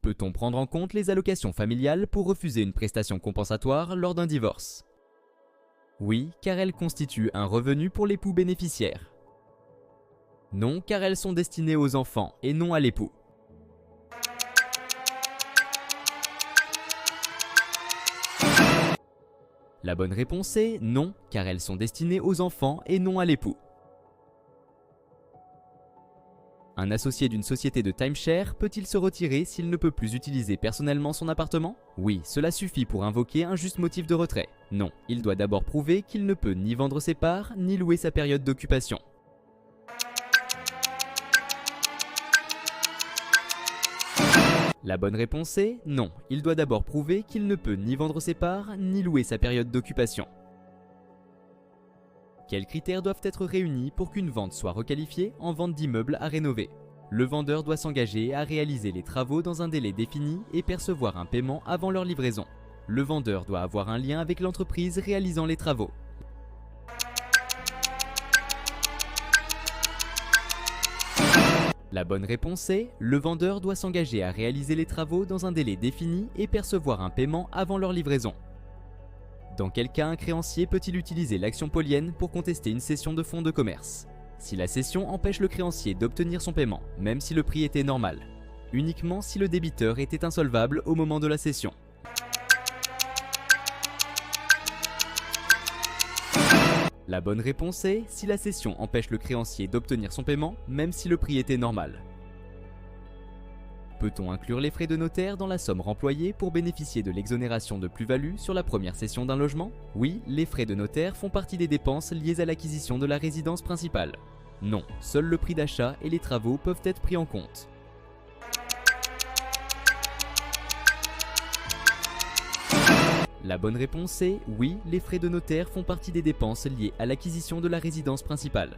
Peut-on prendre en compte les allocations familiales pour refuser une prestation compensatoire lors d'un divorce? Oui, car elles constituent un revenu pour l'époux bénéficiaire. Non, car elles sont destinées aux enfants et non à l'époux. La bonne réponse est non, car elles sont destinées aux enfants et non à l'époux. Un associé d'une société de timeshare peut-il se retirer s'il ne peut plus utiliser personnellement son appartement? Oui, cela suffit pour invoquer un juste motif de retrait. Non, il doit d'abord prouver qu'il ne peut ni vendre ses parts, ni louer sa période d'occupation. La bonne réponse est non, il doit d'abord prouver qu'il ne peut ni vendre ses parts, ni louer sa période d'occupation. Quels critères doivent être réunis pour qu'une vente soit requalifiée en vente d'immeuble à rénover? Le vendeur doit s'engager à réaliser les travaux dans un délai défini et percevoir un paiement avant leur livraison. Le vendeur doit avoir un lien avec l'entreprise réalisant les travaux. La bonne réponse est le vendeur doit s'engager à réaliser les travaux dans un délai défini et percevoir un paiement avant leur livraison. Dans quel cas un créancier peut-il utiliser l'action polienne pour contester une cession de fonds de commerce? Si la cession empêche le créancier d'obtenir son paiement, même si le prix était normal. Uniquement si le débiteur était insolvable au moment de la cession. La bonne réponse est si la cession empêche le créancier d'obtenir son paiement, même si le prix était normal. Peut-on inclure les frais de notaire dans la somme remployée pour bénéficier de l'exonération de plus-value sur la première cession d'un logement? Oui, les frais de notaire font partie des dépenses liées à l'acquisition de la résidence principale. Non, seul le prix d'achat et les travaux peuvent être pris en compte. La bonne réponse est oui, les frais de notaire font partie des dépenses liées à l'acquisition de la résidence principale.